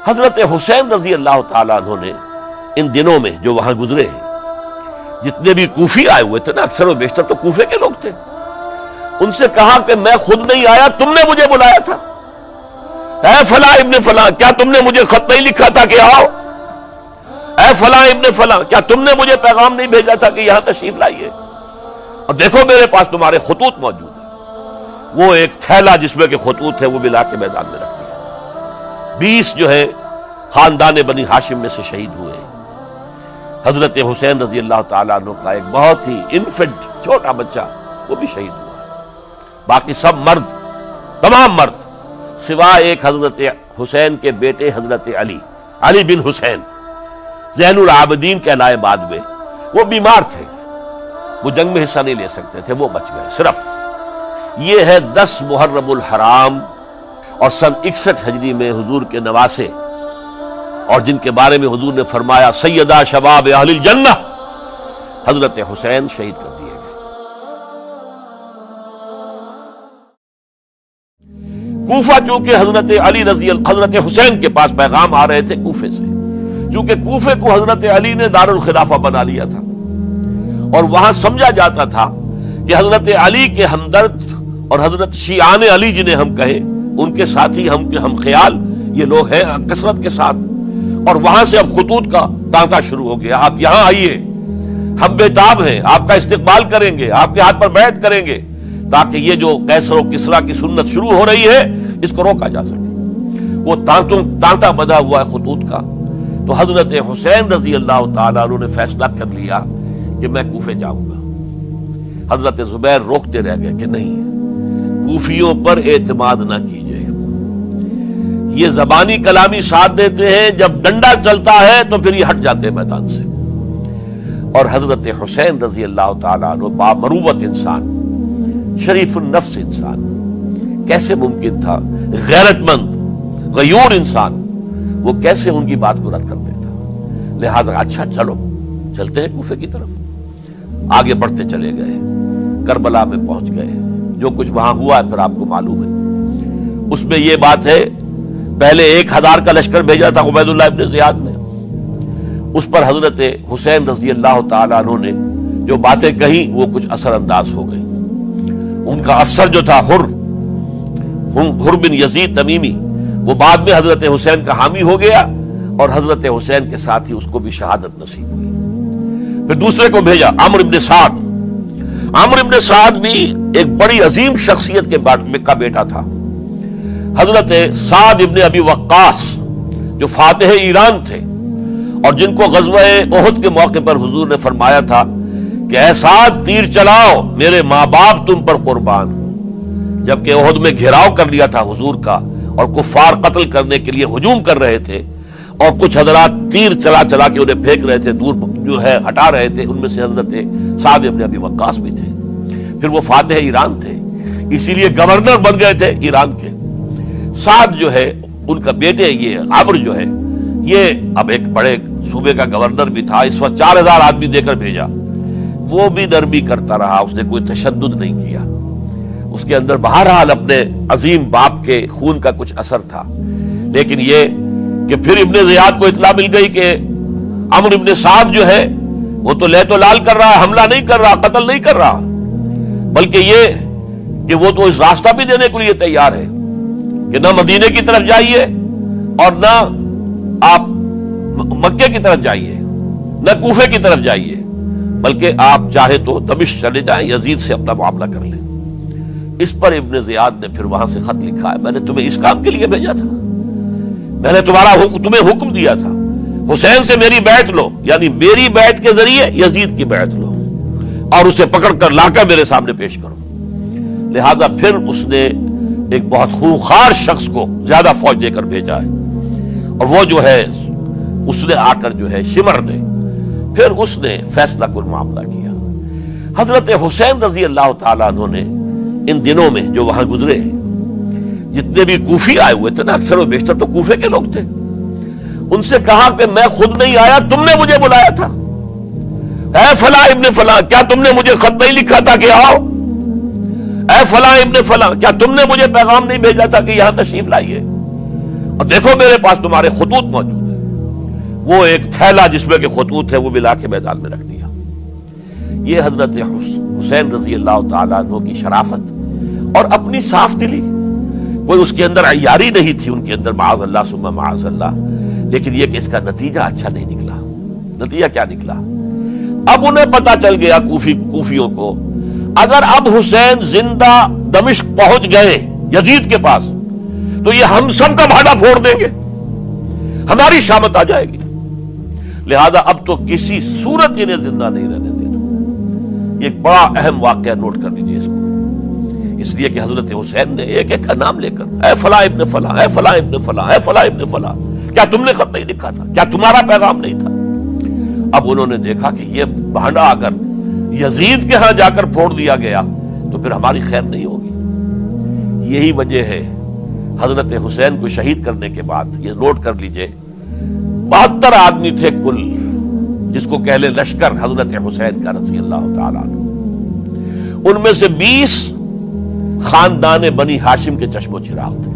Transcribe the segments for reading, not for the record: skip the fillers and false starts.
حضرت حسین رضی اللہ تعالیٰ عنہ نے ان دنوں میں جو وہاں گزرے ہیں، جتنے بھی کوفی آئے ہوئے تھے نا، اکثر و بیشتر تو کوفے کے لوگ تھے، ان سے کہا کہ میں خود نہیں آیا، تم نے مجھے بلایا تھا، اے فلاں ابن فلاں کیا تم نے مجھے خط نہیں لکھا تھا کہ آؤ؟ اے فلاں ابن فلاں کیا تم نے مجھے پیغام نہیں بھیجا تھا کہ یہاں تشریف لائیے؟ اور دیکھو میرے پاس تمہارے خطوط موجود ہیں۔ وہ ایک تھیلا جس میں کہ خطوط ہے وہ بھی لا کے میدان میں رکھ دیا۔ 20 جو ہے خاندان بنی ہاشم میں سے شہید ہوئے ہیں۔ حضرت حسین رضی اللہ تعالیٰ عنہ کا ایک بہت ہی انفنٹ چھوٹا بچہ وہ بھی شہید ہوا ہے۔ باقی سب مرد، تمام مرد سوائے ایک حضرت حسین کے بیٹے حضرت علی بن حسین زین العابدین کہلائے بعد میں، وہ بیمار تھے، وہ جنگ میں حصہ نہیں لے سکتے تھے، وہ بچ گئے صرف۔ یہ ہے 10 محرم الحرام اور سن 61 ہجری میں حضور کے نواسے، اور جن کے بارے میں حضور نے فرمایا سیدہ شباب اہل الجنہ، حضرت حسین شہید کر دیے گئے۔ کوفہ چونکہ حضرت حسین کے پاس پیغام آ رہے تھے کوفے سے، چونکہ کوفے کو حضرت علی نے دارالخلافہ بنا لیا تھا، اور وہاں سمجھا جاتا تھا کہ حضرت علی کے ہمدرد اور حضرت شیعان علی جنہیں ہم کہیں، ان کے ساتھی ہم خیال یہ لوگ ہیں کثرت کے ساتھ، اور وہاں سے اب خطوط کا تانتا شروع ہو گیا، آپ یہاں آئیے، ہم بےتاب ہیں، آپ کا استقبال کریں گے، آپ کے ہاتھ پر بیعت کریں گے، تاکہ یہ جو قیصر و کسریٰ کی سنت شروع ہو رہی ہے اس کو روکا جا سکے۔ وہ تانتا بندھا ہوا ہے خطوط کا۔ تو حضرت حسین رضی اللہ تعالیٰ عنہ نے فیصلہ کر لیا کہ میں کوفے جاؤں گا۔ حضرت زبیر روکتے رہ گئے کہ نہیں، کوفیوں پر اعتماد نہ کیجیے، یہ زبانی کلامی ساتھ دیتے ہیں، جب ڈنڈا چلتا ہے تو پھر یہ ہٹ جاتے ہیں میدان سے۔ اور حضرت حسین رضی اللہ تعالیٰ عنہ بامروت انسان، شریف النفس انسان، کیسے ممکن تھا غیرت مند غیور انسان وہ کیسے ان کی بات کو رد کر دیتا؟ لہذا اچھا چلو چلتے ہیں کوفے کی طرف۔ آگے بڑھتے چلے گئے، کربلا میں پہنچ گئے، جو کچھ وہاں ہوا ہے پھر آپ کو معلوم ہے۔ اس میں یہ بات ہے، پہلے 1000 کا لشکر بھیجا تھا عبید اللہ ابن زیاد نے، اس پر حضرت حسین رضی اللہ تعالیٰ عنہ نے جو باتیں کہیں وہ کچھ اثر انداز ہو گئی۔ ان کا افسر جو تھا حر بن یزید تمیمی، وہ بعد میں حضرت حسین کا حامی ہو گیا، اور حضرت حسین کے ساتھ ہی اس کو بھی شہادت نصیب ہوئی۔ پھر دوسرے کو بھیجا عمرو بن سعد۔ عمرو بن سعد بھی ایک بڑی عظیم شخصیت کا بیٹا تھا، حضرت سعد ابن ابی وقاص جو فاتح ایران تھے، اور جن کو غزوہ احد کے موقع پر حضور نے فرمایا تھا کہ اے سعد تیر چلاؤ، میرے ماں باپ تم پر قربان ہوں۔ جبکہ احد میں گھیراؤ کر لیا تھا حضور کا، اور کفار قتل کرنے کے لیے ہجوم کر رہے تھے، اور کچھ حضرات تیر چلا کے انہیں پھینک رہے تھے، دور جو ہے ہٹا رہے تھے، ان میں سے حضرت سعد ابن ابی وقاص بھی تھے۔ پھر وہ فاتح ایران تھے، اسی لیے گورنر بن گئے تھے ایران کے۔ سعد جو ہے ان کا بیٹے، یہ عمرو جو ہے یہ اب ایک بڑے صوبے کا گورنر بھی تھا، اس وقت 4000 آدمی دے کر بھیجا، وہ بھی نرمی کرتا رہا، اس نے کوئی تشدد نہیں کیا، اس کے اندر بہرحال اپنے عظیم باپ کے خون کا کچھ اثر تھا۔ لیکن یہ کہ پھر ابن زیاد کو اطلاع مل گئی کہ عمرو ابن سعد جو ہے وہ تو لے تو لال کر رہا ہے، حملہ نہیں کر رہا، قتل نہیں کر رہا، بلکہ یہ کہ وہ تو اس راستہ بھی دینے کے لیے تیار ہے کہ نہ مدینے کی طرف جائیے اور نہ آپ مکے کی طرف جائیے، نہ کوفے کی طرف جائیے، بلکہ آپ چاہے تو دمشق چلے جائیں، یزید سے اپنا معاملہ کر لیں۔ اس پر ابن زیاد نے پھر وہاں سے خط لکھا ہے، میں نے تمہیں اس کام کے لیے بھیجا تھا، میں نے تمہیں حکم دیا تھا حسین سے میری بیعت لو، یعنی میری بیعت کے ذریعے یزید کی بیعت لو، اور اسے پکڑ کر لا کر میرے سامنے پیش کرو۔ لہذا پھر اس نے ایک بہت خونخوار شخص کو زیادہ فوج دے کر بھیجا ہے، اور وہ جو ہے اس نے آ کر جو ہے شمر نے پھر اس نے فیصلہ کن معاملہ کیا۔ حضرت حسین رضی اللہ تعالیٰ عنہ نے ان دنوں میں جو وہاں گزرے ہیں، جتنے بھی کوفی آئے ہوئے تھے نا، اکثر و بیشتر تو کوفے کے لوگ تھے، ان سے کہا کہ میں خود نہیں آیا، تم نے مجھے بلایا تھا، اے فلاں ابن فلاں کیا تم نے مجھے خط نہیں لکھا تھا کہ آؤ؟ اے فلاں ابن فلاں کیا تم نے مجھے پیغام نہیں بھیجا تھا کہ یہاں تشریف لائیے؟ اور دیکھو میرے پاس تمہارے خطوط موجود ہیں. وہ ایک تھیلا جس میں کہ خطوط ہے وہ بھی لا کے میدان میں رکھ دیا. یہ حضرت حسین رضی اللہ تعالیٰ عنہ کی شرافت اور اپنی صاف دلی. کوئی اس کے اندر عیاری نہیں تھی ان کے اندر، معاذ اللہ ثم معاذ اللہ. لیکن یہ کہ اس کا نتیجہ اچھا نہیں نکلا. نتیجہ کیا نکلا؟ اب انہیں پتا چل گیا کوفیوں کو، اگر اب حسین زندہ دمشق پہنچ گئے یزید کے پاس تو یہ ہم سب کا بھاڑا پھوڑ دیں گے، ہماری شامت آ جائے گی. لہذا اب تو کسی صورت انہیں زندہ نہیں رہنے دینا. یہ ایک بڑا اہم واقعہ نوٹ کر لیجیے اس کو. اس لیے کہ حضرت حسین نے ایک ایک کا نام لے کر، اے فلاں ابن فلاں، اے فلاں ابن فلاں، اے فلاں ابن فلاں، کیا تم نے خط نہیں لکھا تھا؟ کیا تمہارا پیغام نہیں تھا؟ اب انہوں نے دیکھا کہ یہ بہانہ اگر یزید کے ہاں جا کر پھوڑ دیا گیا تو پھر ہماری خیر نہیں ہوگی. یہی وجہ ہے حضرت حسین کو شہید کرنے کے بعد، یہ نوٹ کر لیجئے، 72 آدمی تھے کل، جس کو کہہ لیں لشکر حضرت حسین کا رضی اللہ تعالیٰ عنہ. ان میں سے 20 خاندان بنی ہاشم کے چشم و چراغ تھے.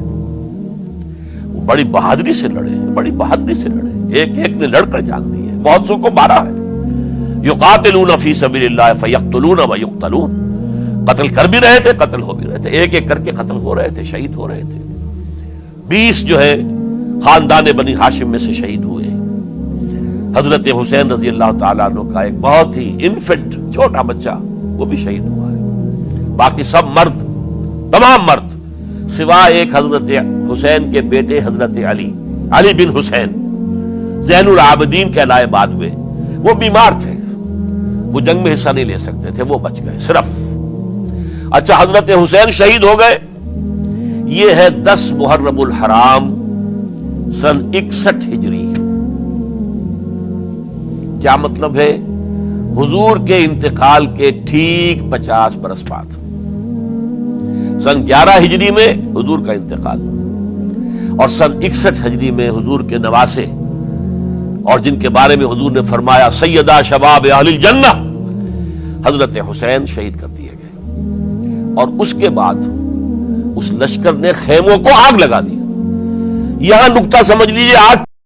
وہ بڑی بہادری سے لڑے، بڑی بہادری سے لڑے، ایک ایک نے لڑ کر جان دی ہے. بہت سو کو مارا ہے. یقاتلون فی سبیل اللہ فیقتلون ویقتلون، قتل کر بھی رہے تھے، قتل ہو بھی رہے تھے، ایک ایک کر کے قتل ہو رہے تھے، شہید ہو رہے تھے. 20 جو ہے خاندان بنی ہاشم میں سے شہید ہوئے. حضرت حسین رضی اللہ تعالیٰ عنہ کا ایک بہت ہی انفنٹ چھوٹا بچہ وہ بھی شہید ہوا ہے. باقی سب مرد، تمام مرد، سوائے ایک حضرت حسین کے بیٹے حضرت علی بن حسین زین العابدین کہلائے بعد میں. وہ بیمار تھے، وہ جنگ میں حصہ نہیں لے سکتے تھے، وہ بچ گئے صرف. اچھا، حضرت حسین شہید ہو گئے. یہ ہے 10 محرم الحرام سن 61 ہجری. کیا مطلب ہے؟ حضور کے انتقال کے ٹھیک 50 برس بعد، سن 11 ہجری میں حضور کا انتقال، اور سن 61 ہجری میں حضور کے نواسے، اور جن کے بارے میں حضور نے فرمایا سیدہ شباب اہل الجنہ، حضرت حسین شہید کر دیے گئے. اور اس کے بعد اس لشکر نے خیموں کو آگ لگا دی. یہاں نقطہ سمجھ لیجیے، آج